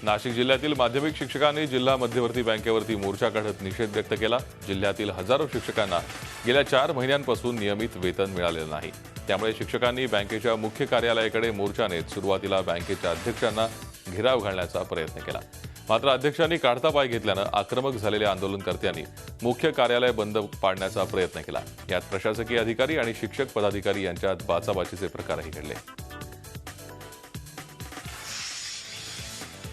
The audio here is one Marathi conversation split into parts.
नाशिक जिल्ह्यातील माध्यमिक शिक्षकांनी जिल्हा मध्यवर्ती बँकेवरती मोर्चा काढत निषेध व्यक्त केला। जिल्ह्यातील हजारो शिक्षकांना गेल्या 4 महिन्यांपासून नियमित वेतन मिळालेलं नाही। त्यामुळे शिक्षकांनी बँकेच्या मुख्य कार्यालयाकडे मोर्चा नेत सुरुवातीला बँकेच्या अध्यक्षांना घेराव घालण्याचा प्रयत्न केला। मात्र अध्यक्षांनी काढता पाय घेतल्यानं आक्रमक झालेल्या आंदोलनकर्त्यांनी मुख्य कार्यालय बंद पाडण्याचा प्रयत्न केला। यात प्रशासकीय अधिकारी आणि शिक्षक पदाधिकारी यांच्यात बाचाबाचीचे प्रकारही घडले।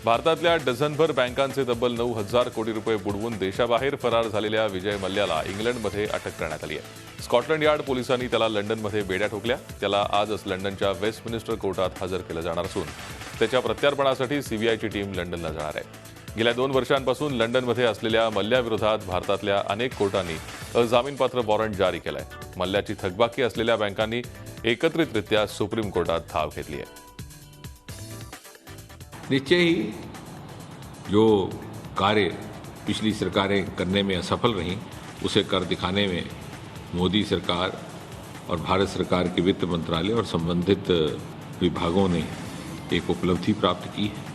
भारतातल्या डझनभर बँकांचे तब्बल 9,000 कोटी रुपये बुडवून देशाबाहेर फरार झालेल्या विजय मल्ल्याला इंग्लंडमध्ये अटक करण्यात आली आहे। स्कॉटलंड यार्ड पोलिसांनी त्याला लंडनमध्ये बेड्या ठोकल्या। त्याला आजच लंडनच्या वेस्टमिनिस्टर कोर्टात हजर केलं जाणार असून त्याच्या प्रत्यार्पणासाठी सीबीआयची टीम लंडनला जाणार आहे। गेल्या 2 वर्षांपासून लंडनमध्ये असलेल्या मल्ल्याविरोधात भारतातल्या अनेक कोर्टांनी अजामीनपात्र वॉरंट जारी केलंय। मल्ल्याची थकबाकी असलेल्या बँकांनी एकत्रितरित्या सुप्रीम कोर्टात धाव घेतली आहे। निश्चय ही जो कार्य पिछली सरकारें करने में असफल रहीं उसे कर दिखाने में मोदी सरकार और भारत सरकार के वित्त मंत्रालय और संबंधित विभागों ने एक उपलब्धि प्राप्त की है।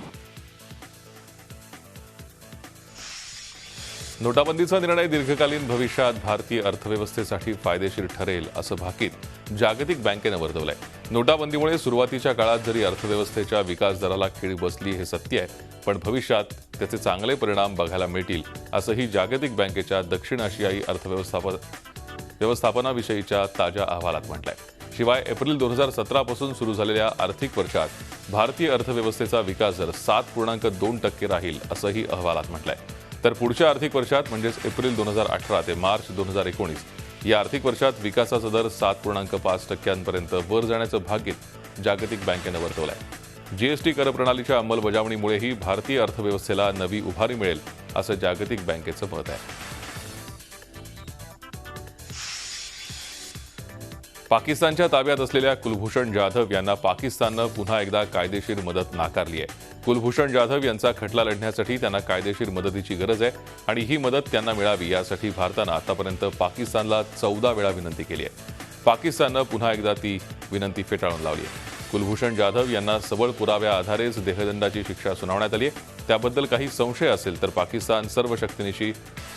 नोटाबंदीचा निर्णय दीर्घकालीन भविष्यात भारतीय अर्थव्यवस्थेसाठी फायदेशीर ठरेल असं भाकीत जागतिक बँकेनं वर्तवलंय। नोटाबंदीमुळे सुरुवातीच्या काळात जरी अर्थव्यवस्थेच्या विकास दराला खीळ बसली हे सत्य आहे, पण भविष्यात त्याचे चांगले परिणाम बघायला मिळतील असंही जागतिक बँकेच्या दक्षिण आशियाई व्यवस्थापनाविषयीच्या ताज्या अहवालात म्हटलंय। शिवाय एप्रिल 2017 पासून सुरू झालेल्या आर्थिक वर्षात भारतीय अर्थव्यवस्थेचा विकास दर 7.2% राहील असंही अहवालात म्हटलंय। तर पुढच्या आर्थिक वर्षात म्हणजेच एप्रिल 2018 ते मार्च 2019 या आर्थिक वर्षात विकासाचा दर 7.5% वर जाण्याचं भाकीत जागतिक बँकेनं वर्तवलंय। जीएसटी कर प्रणालीच्या अंमलबजावणीमुळेही भारतीय अर्थव्यवस्थेला नवी उभारी मिळेल असं जागतिक बँकेचं मत आहे। पाकिस्तानच्या ताब्यात असलेल्या कुलभूषण जाधव यांना पाकिस्ताननं पुन्हा एकदा कायदेशीर मदत नाकारली आहे। कुलभूषण जाधव यांचा खटला लढण्यासाठी त्यांना कायदेशीर मदतीची गरज आहे आणि ही मदत त्यांना मिळावी यासाठी भारतानं आतापर्यंत पाकिस्तानला 14 वेळा विनंती केली आहे। पाकिस्ताननं पुन्हा एकदा ती विनंती फेटाळून लावली आहे। कुलभूषण जाधव यांना सबळ पुराव्या आधारेच देहदंडाची शिक्षा सुनावण्यात आली आहे। त्याबद्दल काही संशय असेल तर पाकिस्तान सर्व शक्तीनिशी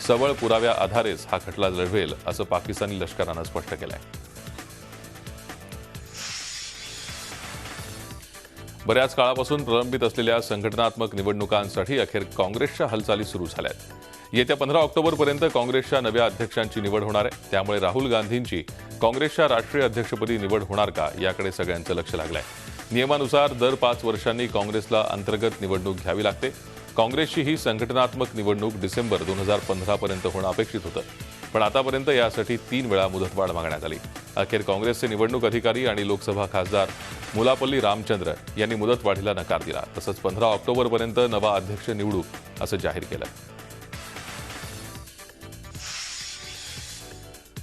सबळ पुराव्या आधारेच हा खटला लढवेल असं पाकिस्तानी लष्करानं स्पष्ट केलं आहे। बऱ्याच काळापासून प्रलंबित असलेल्या संघटनात्मक निवडणुकांसाठी अखेर काँग्रेसच्या हालचाली सुरू झाल्या आहेत। येत्या 15 ऑक्टोबरपर्यंत काँग्रेसच्या नव्या अध्यक्षांची निवड होणार आहे। त्यामुळे राहुल गांधींची काँग्रेसच्या राष्ट्रीय अध्यक्षपदी निवड होणार का याकडे सगळ्यांचं लक्ष लागलंय। नियमानुसार दर 5 वर्षांनी काँग्रेसला अंतर्गत निवडणूक घ्यावी लागते। काँग्रेसची ही संघटनात्मक निवडणूक डिसेंबर 2015 पर्यंत होणं अपेक्षित होतं, पण आतापर्यंत यासाठी 3 वेळा मुदतवाढ मागण्यात आली। अखेर काँग्रेसचे निवडणूक अधिकारी आणि लोकसभा खासदार मुलापल्ली रामचंद्र यांनी मुदतवाढीला नकार दिला। तसंच 15 ऑक्टोबरपर्यंत नवा अध्यक्ष निवडू असं जाहीर केलं।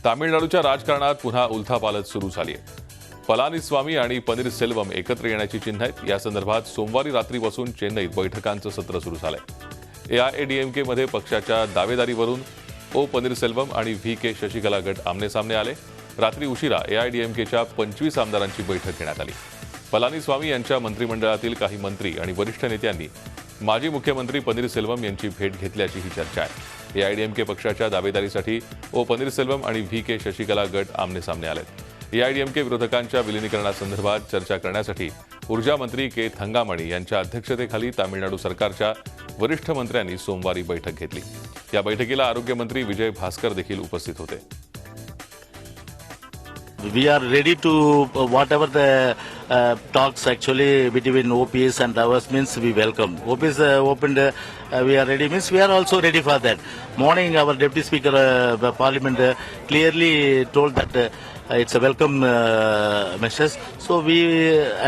तामिळनाडूच्या राजकारणात पुन्हा उलथापालथ सुरू झाली आहे। पलानीस्वामी आणि पनीरसेल्वम एकत्र येण्याची चिन्ह आहेत। या संदर्भात सोमवारी रात्रीपासून चेन्नईत बैठकांचं सत्र सुरू झालंय। एआयएडीएमके मध्ये पक्षाच्या दावेदारीवरून ओ पनीरसेल्वम आणि व्ही.के. शशिकला गट आमनेसामने आले। रात्री उशिरा एआयडीएमकेच्या 25 आमदारांची बैठक घेण्यात आली। पलानीस्वामी यांच्या मंत्रिमंडळातील काही मंत्री आणि वरिष्ठ नेत्यांनी माजी मुख्यमंत्री पनीरसेल्वम यांची भेट घेतल्याची ही चर्चा आहे। एआयडीएमके पक्षाच्या दावेदारीसाठी ओ पनीरसेल्वम आणि व्ही.के. शशिकला गट आमनेसामने आलेत। एआयडीएमके विरोधकांच्या विलिनीकरणासंदर्भात चर्चा करण्यासाठी ऊर्जा मंत्री के थंगामणी यांच्या अध्यक्षतेखाली तामिळनाडू सरकारच्या वरिष्ठ मंत्र्यांनी सोमवारी बैठक घेतली। या बैठकीला आरोग्यमंत्री विजय भास्कर देखील उपस्थित होते। We are ready to whatever the talks actually between OPS and ours means we welcome. OPS opened, we are ready means we are also ready for that. Morning our Deputy Speaker Parliament clearly told that it's a welcome message. So we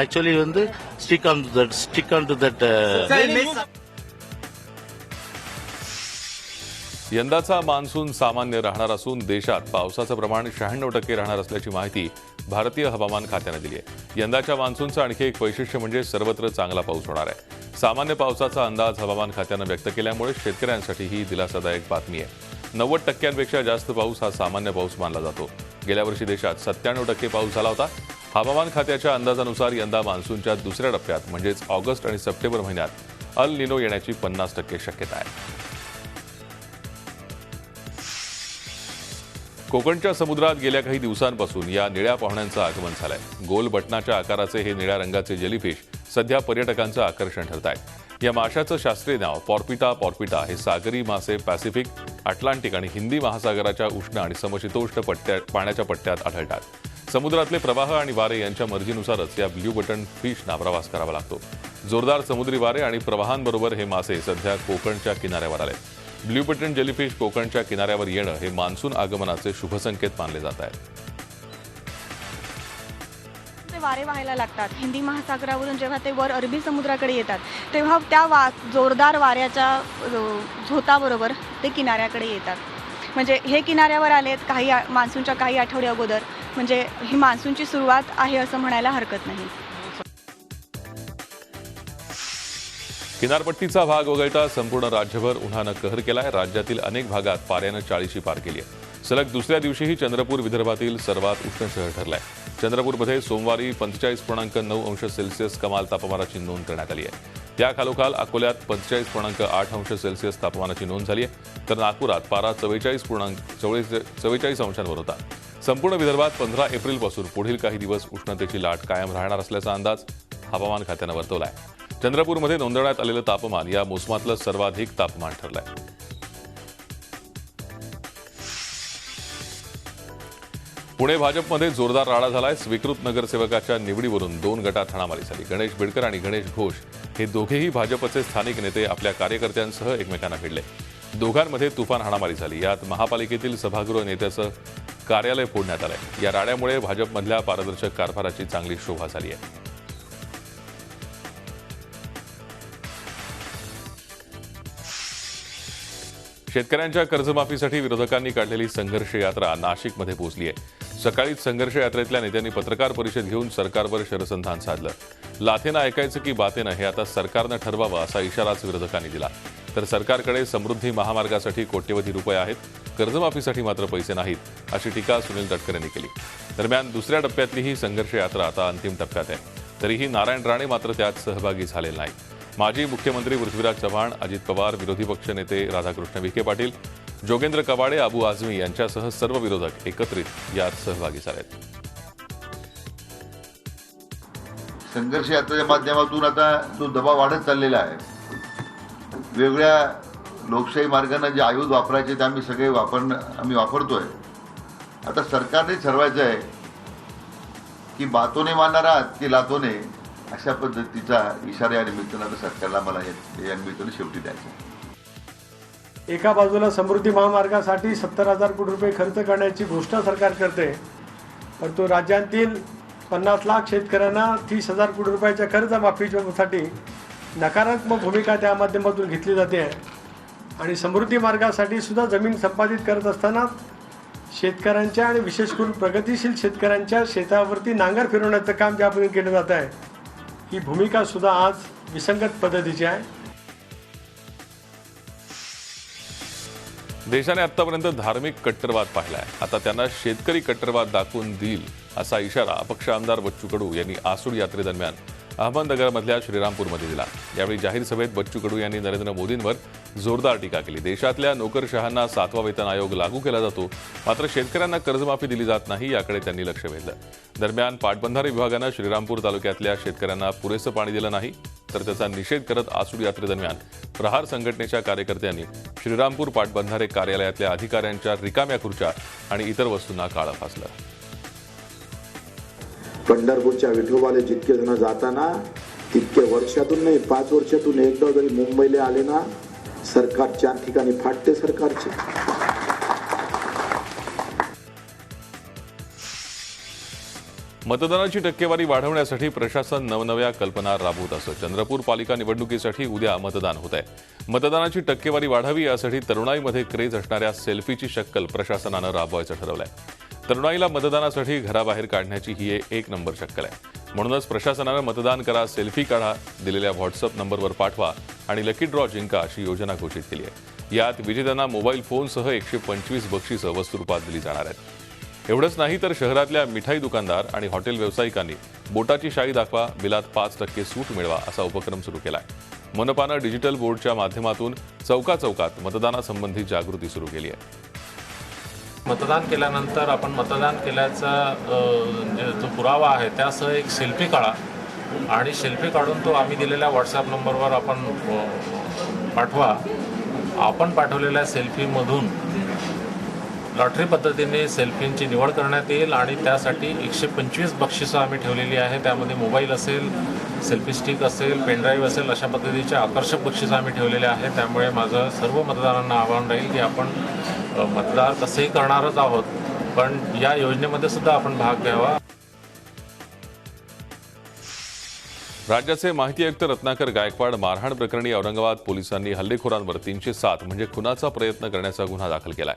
actually stick on to that. यंदाचा मान्सून सामान्य राहणार असून देशात पावसाचं प्रमाण 96% राहणार असल्याची माहिती भारतीय हवामान खात्याने दिली आहे। यंदाच्या मान्सूनचं आणखी एक वैशिष्ट्य म्हणजे सर्वत्र चांगला पाऊस होणार आहे। सामान्य पावसाचा अंदाज हवामान खात्यानं व्यक्त केल्यामुळे शेतकऱ्यांसाठी ही दिलासादायक बातमी आहे। 90% जास्त पाऊस हा सामान्य पाऊस मानला जातो। गेल्या वर्षी देशात 97% पाऊस झाला होता। हवामान खात्याच्या अंदाजानुसार यंदा मान्सूनच्या दुसऱ्या टप्प्यात म्हणजेच ऑगस्ट आणि सप्टेंबर महिन्यात अल निनो येण्याची 50% शक्यता आहे. कोकणच्या समुद्रात गेल्या काही दिवसांपासून या निळ्या पाहुण्यांचं आगमन झालंय. गोल बटनाच्या आकाराचे हे निळ्या रंगाचे जेलीफिश सध्या पर्यटकांचं आकर्षण ठरत आहे. या माशाचं शास्त्रीय नाव पॉर्पिटा पॉर्पिटा हे सागरी मासे पॅसिफिक, अटलांटिक आणि हिंदी महासागराच्या उष्ण आणि समशीतोष्ण पाण्याच्या पट्ट्यात आढळतात. समुद्रातले प्रवाह आणि वारे यांच्या मर्जीनुसारच या ब्ल्यू बटन फिशना प्रवास करावा लागतो. जोरदार समुद्री वारे आणि प्रवाहांबरोबर हे मासे सध्या कोकणच्या किनाऱ्यावर आले. ब्ल्यू बटन जेलीफिश कोकणच्या किनाऱ्यावर येणं हे मान्सून आगमनाचे शुभसंकेत मानले जात आहेत. वारे वाहायला लागतात. हिंदी महासागरावरून जेव्हा ते वर अरबी समुद्राकडे येतात तेव्हा त्या जोरदार वाऱ्याच्या झोताबरोबर ते किनाऱ्याकडे येतात. म्हणजे हे किनाऱ्यावर आलेत मान्सूनच्या काही आठवडे अगोदर, म्हणजे ही मान्सूनची सुरुवात आहे असं म्हणायला हरकत नाही. किनारपट्टीचा भाग वगळता संपूर्ण राज्यभर उन्हानं कहर केलाय. राज्यातील अनेक भागात पाऱ्यानं 40शी पार केली आहे. सलग दुसऱ्या दिवशीही चंद्रपूर विदर्भातील सर्वात उष्ण शहर ठरलंय. चंद्रपूरमध्ये सोमवारी 45.9 अंश सेल्सिअस कमाल तापमानाची नोंद करण्यात आली आहे. त्याखालोखाल अकोल्यात 45.8 अंश सेल्सिअस तापमानाची नोंद झाली आहे, तर नागपुरात पारा 44 अंशांवर होता. संपूर्ण विदर्भात 15 एप्रिलपासून पुढील काही दिवस उष्णतेची लाट कायम राहणार असल्याचा अंदाज हवामान खात्यानं वर्तवला आहे. चंद्रपूरमध्ये नोंदवण्यात आलेलं तापमान या मोसमातलं सर्वाधिक तापमान ठरलंय. पुणे भाजपमध्ये जोरदार राडा झालाय. स्वीकृत नगरसेवकाच्या निवडीवरून 2 गटात हाणामारी झाली. गणेश बिडकर आणि गणेश घोष हे दोघेही भाजपचे स्थानिक नेते आपल्या कार्यकर्त्यांसह एकमेकांना भिडले. दोघांमध्ये तुफान हाणामारी झाली. यात महापालिकेतील सभागृह नेत्याचं कार्यालय फोडण्यात आलंय. या राड्यामुळे भाजपमधल्या पारदर्शक कारभाराची चांगली शोभा झाली आहे. शेतकऱ्यांच्या कर्जमाफीसाठी विरोधकांनी काढलेली संघर्ष यात्रा नाशिकमध्ये पोहोचली आहे. सकाळीच संघर्ष यात्रेतल्या नेत्यांनी पत्रकार परिषद घेऊन सरकारवर शरसंधान साधलं. लाथेनं ऐकायचं की बातेनं हे आता सरकारनं ठरवावं असा इशाराच विरोधकांनी दिला. तर सरकारकडे समृद्धी महामार्गासाठी कोट्यवधी रुपये आहेत, कर्जमाफीसाठी मात्र पैसे नाहीत, अशी टीका सुनील तटकरे यांनी केली. दरम्यान दुसऱ्या टप्प्यातली ही संघर्ष यात्रा आता अंतिम टप्प्यात आहे. तरीही नारायण राणे मात्र त्यात सहभागी झालेले नाही. माजी मुख्यमंत्री पृथ्वीराज चव्हाण, अजित पवार, विरोधी पक्ष नेते राधाकृष्ण विखे पाटील, जोगेंद्र कवाडे, अबू आझमी यांच्यासह सर्व विरोधक एकत्रित यात सहभागी झालेत. संघर्ष यात्रेच्या माध्यमातून आता जो दबाव वाढत चाललेला आहे, वेगवेगळ्या लोकशाही मार्गाने जे आयुध वापरायचे ते आम्ही सगळे वापरतोय. आता सरकारने ठरवायचं आहे की बातोने मानणार आहात की लातोने, अशा पद्धतीचा इशारा या निमित्तानं आता सरकारला मला या निमित्तानं शेवटी द्यायचा. एका बाजूला समृद्धी महामार्गासाठी 70,000 कोटी रुपये खर्च करण्याची घोषणा सरकार करते, परंतु राज्यातील 50 लाख शेतकऱ्यांना 30,000 कोटी रुपयाच्या कर्जमाफीसाठी नकारात्मक भूमिका त्या माध्यमातून घेतली जाते. आणि समृद्धी मार्गासाठी सुद्धा जमीन संपादित करत असताना शेतकऱ्यांच्या आणि विशेष करून प्रगतिशील शेतकऱ्यांच्या शेतावरती नांगर फिरवण्याचं काम ज्या पद्धतीने केलं जात आहे, ही भूमिका सुद्धा आज विसंगत पद्धतीची आहे. देशाने आतापर्यंत धार्मिक कट्टरवाद पाहिलाय, आता त्यांना शेतकरी कट्टरवाद दाखवून देईल असा इशारा अपक्ष आमदार बच्चू कडू यांनी आसूड यात्रेदरम्यान अहमदनगरमधल्या श्रीरामपूरमध्ये दिला. यावेळी जाहीर सभेत बच्चू कडू यांनी नरेंद्र मोदींवर जोरदार टीका केली. देशातल्या नोकरशहांना 7वा वेतन आयोग लागू केला जातो, मात्र शेतकऱ्यांना कर्जमाफी दिली जात नाही, याकडे त्यांनी लक्ष वेधलं. दरम्यान पाटबंधारे विभागानं श्रीरामपूर तालुक्यातल्या शेतकऱ्यांना पुरेसं पाणी दिलं नाही, तर त्याचा निषेध करत आसूड यात्रेदरम्यान प्रहार संघटनेच्या कार्यकर्त्यांनी श्रीरामपूर पाटबंधारे कार्यालयातल्या अधिकाऱ्यांच्या रिकाम्या खुर्च्या आणि इतर वस्तूंना काळं फासलं. पंढरपूरच्या विठोबाला जितके जण जाताना तितके वर्षातून नाही 5 वर्षातून एकदा जरी मुंबईला आले ना, सरकार 4 ठिकाणी फाटते सरकारचे. मतदानाची टक्केवारी वाढवण्यासाठी प्रशासन नवनव्या कल्पना राबवत असं. चंद्रपूर पालिका निवडणुकीसाठी उद्या मतदान होत आहे. मतदानाची टक्केवारी वाढावी यासाठी तरुणाईमध्ये क्रेज असणाऱ्या सेल्फीची शक्कल प्रशासनानं राबवायचं ठरवलंय. तरुणाईला मतदानासाठी घराबाहेर काढण्याची ही एक नंबर शक्कल आहे. म्हणूनच प्रशासनानं मतदान करा, सेल्फी काढा, दिलेल्या व्हॉट्सअप नंबरवर पाठवा आणि लकी ड्रॉ जिंका अशी योजना घोषित केली आहे. यात विजेत्यांना मोबाईल फोनसह 125 बक्षिसं वस्तुरूपात दिली जाणार आहेत. एवढंच नाही तर शहरातल्या मिठाई दुकानदार आणि हॉटेल व्यावसायिकांनी बोटाची शाई दाखवा, बिलात 5% सूट मिळवा असा उपक्रम सुरू केलाय. मनपानं डिजिटल बोर्डच्या माध्यमातून चौकाचौकात मतदानासंबंधी जागृती सुरू केली आहे. मतदान केल्यानंतर आपण मतदान केल्याचा जो पुरावा आहे त्यासह एक सेल्फी काढा आणि सेल्फी काढून तो आम्ही दिलेल्या व्हॉट्सॲप नंबरवर आपण पाठवा. आपण पाठवलेल्या सेल्फीमधून लॉटरी पद्धतीने सेल्फींची निवड करण्यात येईल आणि त्यासाठी 125 बक्षिसं आम्ही ठेवलेली आहे. त्यामध्ये मोबाईल असेल, सेल्फी स्टिक असेल, पेनड्राईव्ह असेल, अशा पद्धतीचे आकर्षक बक्षिसं आम्ही ठेवलेले आहे. त्यामुळे माझं सर्व मतदारांना आवाहन राहील की आपण मतदार तसेही करणारच आहोत, पण या योजनेमध्ये सुद्धा आपण भाग घ्यावा. राज्याचे माहिती आयुक्त रत्नाकर गायकवाड मारहाण प्रकरणी औरंगाबाद पोलिसांनी हल्लेखोरांवर 307 म्हणजे खुनाचा प्रयत्न करण्याचा गुन्हा दाखल केलाय.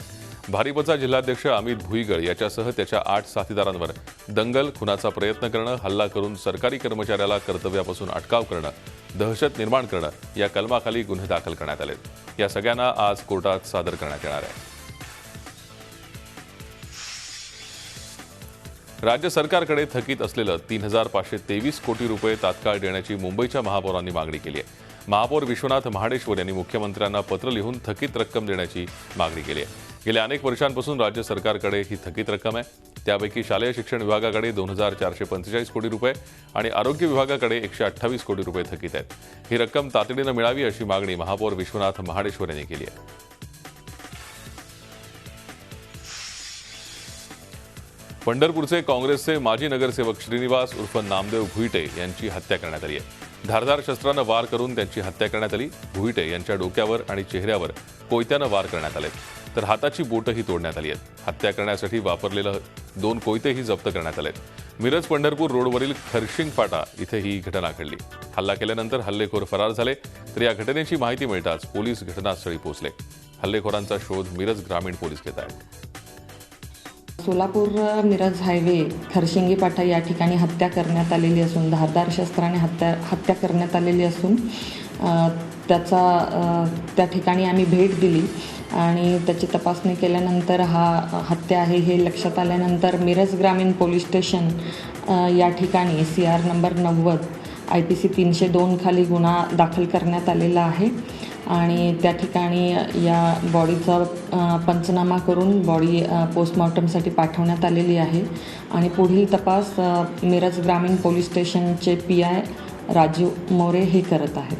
भारिपचा जिल्हाध्यक्ष अमित भुईगळ याच्यासह त्याच्या 8 साथीदारांवर दंगल, खुनाचा प्रयत्न करणं, हल्ला करून सरकारी कर्मचाऱ्याला कर्तव्यापासून अटकाव करणं, दहशत निर्माण करणं या कलमाखाली गुन्हे दाखल करण्यात आले. या सगळ्यांना आज कोर्टात सादर करण्यात येणार आहे. राज्य सरकारकडे थकीत असलेलं 3,523 कोटी रुपये तात्काळ देण्याची मुंबईच्या महापौरांनी मागणी केली आहे. महापौर विश्वनाथ महाडेश्वर यांनी मुख्यमंत्र्यांना पत्र लिहून थकीत रक्कम देण्याची मागणी केली आहे. गेल्या अनेक वर्षांपासून राज्य सरकारकडे ही थकीत रक्कम आहे. त्यापैकी शालेय शिक्षण विभागाकडे 2,445 कोटी रुपये आणि आरोग्य विभागाकडे 128 कोटी रुपये थकीत आहेत. ही रक्कम तातडीनं मिळावी अशी मागणी महापौर विश्वनाथ महाडेश्वर यांनी केली आहे. पंढरपूरचे काँग्रेसचे माजी नगरसेवक श्रीनिवास उर्फ नामदेव भुईटे यांची हत्या करण्यात आली आहे. धारदार शस्त्रानं वार करून त्यांची हत्या करण्यात आली. भुईटे यांच्या डोक्यावर आणि चेहऱ्यावर कोयत्यानं वार करण्यात आले, तर हाताची बोटही तोडण्यात आली आहेत. हत्या करण्यासाठी वापरलेलं 2 कोयतेही जप्त करण्यात आलेत. मिरज पंढरपूर रोडवरील खरशिंग फाटा इथे ही घटना घडली. हल्ला केल्यानंतर हल्लेखोर फरार झाले, तर या घटनेची माहिती मिळताच पोलीस घटनास्थळी पोहोचले. हल्लेखोरांचा शोध मिरज ग्रामीण पोलीस घेत आहेत. सोलापूर मिरज हायवे खरशिंगी पाटा या ठिकाणी हत्या करण्यात आलेली असून धारदार शस्त्राने हत्या करण्यात आलेली असून त्या ठिकाणी आम्ही भेट दिली आणि त्याची तपासणी केल्यानंतर हत्या आहे हे लक्षात आल्यानंतर मिरज ग्रामीण पोलीस स्टेशन या ठिकाणी CR नंबर 90 IPC 302 खाली गुन्हा दाखल करण्यात आलेला आहे आणि त्या ठिकाणी या बॉडीचा पंचनामा करून बॉडी पोस्टमॉर्टमसाठी पाठवण्यात आलेली आहे आणि पुढील तपास मिरज ग्रामीण पोलीस स्टेशनचे PI राजीव मोरे हे करत आहेत.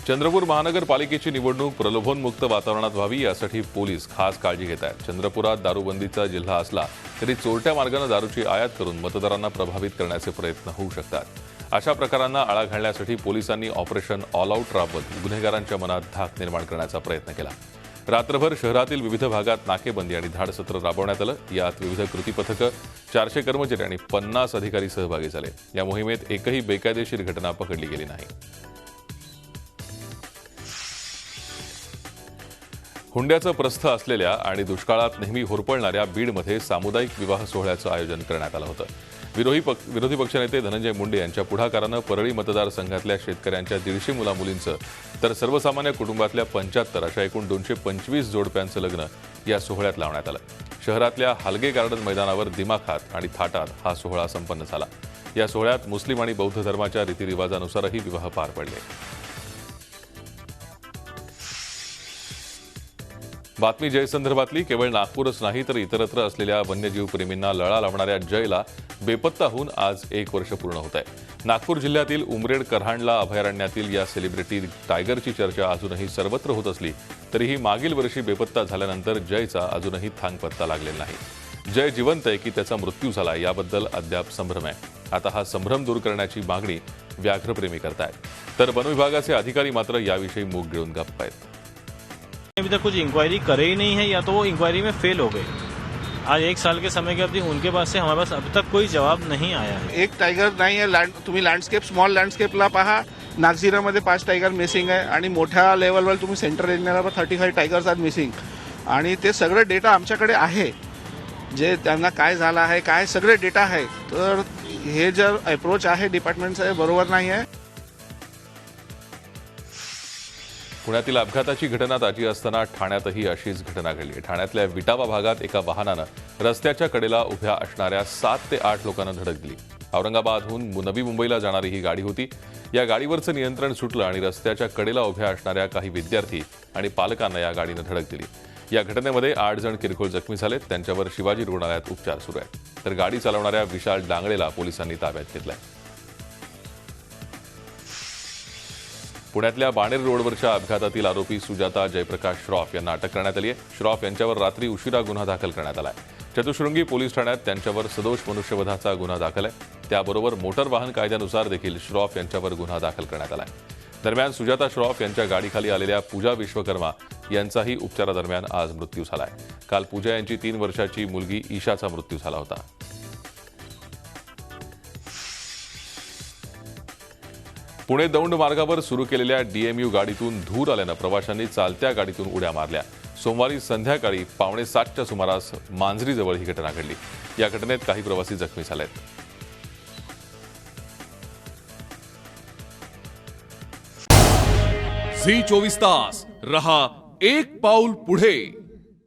चंद्रपूर महानगरपालिकेची निवडणूक प्रलोभनमुक्त वातावरणात व्हावी यासाठी पोलीस खास काळजी घेत आहेत. चंद्रपुरात दारूबंदीचा जिल्हा असला तरी चोरट्या मार्गाने दारूची आयात करून मतदारांना प्रभावित करण्याचे प्रयत्न होऊ शकतात. अशा प्रकारांना आळा घालण्यासाठी पोलिसांनी ऑपरेशन ऑल आऊट राबवत गुन्हेगारांच्या मनात धाक निर्माण करण्याचा प्रयत्न केला. रात्रभर शहरातील विविध भागात नाकेबंदी आणि धाडसत्र राबवण्यात आलं. यात विविध कृती पथकं, 400 कर्मचारी आणि 50 अधिकारी सहभागी झाले. या मोहिमेत एकही बेकायदेशीर घटना पकडली गेली नाही. हुंड्याचं प्रस्थ असलेल्या आणि दुष्काळात नेहमी होरपळणाऱ्या बीडमध्ये सामुदायिक विवाह सोहळ्याचं आयोजन करण्यात आलं होतं. विरोधी पक्षनेते धनंजय मुंडे यांच्या पुढाकारानं परळी मतदारसंघातल्या शेतकऱ्यांच्या 150 मुलामुलींचं तर सर्वसामान्य कुटुंबातल्या 75 अशा एकूण 225 जोडप्यांचं लग्न या सोहळ्यात लावण्यात आलं. शहरातल्या हालगे गार्डन मैदानावर दिमाखात आणि थाटात हा सोहळा संपन्न झाला. या सोहळ्यात मुस्लिम आणि बौद्ध धर्माच्या रीतिरिवाजानुसारही विवाह पार पडले. बातमी जय संदर्भातली. केवळ नागपूरच नाही तर इतरत्र असलेल्या वन्यजीव प्रेमींना लळा लावणाऱ्या जयला बेपत्ता होऊन आज 1 वर्ष पूर्ण होत आहे. नागपूर जिल्ह्यातील उमरेड करहांडला अभयारण्यातील या सेलिब्रिटी टायगरची चर्चा अजूनही सर्वत्र होत असली तरीही मागील वर्षी बेपत्ता झाल्यानंतर जयचा अजूनही थांगपत्ता लागलेला नाही. जय जिवंत आहे की त्याचा मृत्यू झाला याबद्दल अद्याप संभ्रम आहे. आता हा संभ्रम दूर करण्याची मागणी व्याघ्रप्रेमी करतायत, तर वनविभागाचे अधिकारी मात्र याविषयी मूग गिळून गप्प आहेत. अभी तक कुछ इंक्वायरी करे ही नहीं है या तो वो इंक्वायरी में फेल हो गए. आज 1 साल के समय के अवधि उनके पास से हमारे पास अब तक कोई जवाब नहीं आया है. एक टायगर नाही आहे. तुम्ही लँडस्केप स्मॉल लँडस्केपला पहा, नागझिरामध्ये 5 टायगर मिसिंग आहे आणि मोठ्या लेवलवर तुम्ही सेंट्रल एरियाला 35 टायगर्स आर मिसिंग आणि ते सगळे डेटा आमच्याकडे आहे. जे त्यांना काय झालं आहे काय सगळे डेटा आहे. तर हे जर अप्रोच आहे डिपार्टमेंटचं बरोबर नाही आहे. पुण्यातील अपघाताची घटना ताजी असताना ठाण्यातही अशीच घटना घडली. ठाण्यातल्या विटावा भागात एका वाहनानं रस्त्याच्या कडेला उभ्या असणाऱ्या 7 ते 8 लोकांना धडक दिली. औरंगाबादहून नवी मुंबईला जाणारी ही गाडी होती. या गाडीवरचं नियंत्रण सुटलं आणि रस्त्याच्या कडेला उभ्या असणाऱ्या काही विद्यार्थी आणि पालकांना या गाडीनं धडक दिली. या घटनेमध्ये 8 जण किरकोळ जखमी झालेत. त्यांच्यावर शिवाजी रुग्णालयात उपचार सुरू आहेत. तर गाडी चालवणाऱ्या विशाल डांगळेला पोलिसांनी ताब्यात घेतलंय. पुण्यातल्या बाणेर रोडवरच्या अपघातातील आरोपी सुजाता जयप्रकाश श्रॉफ यांना अटक करण्यात आली आहे. श्रॉफ यांच्यावर रात्री उशिरा गुन्हा दाखल करण्यात आला आहे. चतुशृंगी पोलीस ठाण्यात त्यांच्यावर सदोष मनुष्यवधाचा गुन्हा दाखल आहे. त्याबरोबर मोटर वाहन कायद्यानुसार देखील श्रॉफ यांच्यावर गुन्हा दाखल करण्यात आला आहे. दरम्यान सुजाता श्रॉफ यांच्या गाडीखाली आलेल्या पूजा विश्वकर्मा यांचाही उपचारादरम्यान आज मृत्यू झाला आहे. काल पूजा यांची 3 वर्षाची मुलगी ईशाचा मृत्यू झाला होता. पुणे दौंड मार्गावर सुरू केलेल्या डीएमयू गाडीतून धूर आल्यानं प्रवाशांनी चालत्या गाडीतून उड्या मारल्या. सोमवारी संध्याकाळी 6:45च्या सुमारास मांजरीजवळ ही घटना घडली. या घटनेत काही प्रवासी जखमी झालेत. झी 24 तास रहा एक पाऊल पुढे.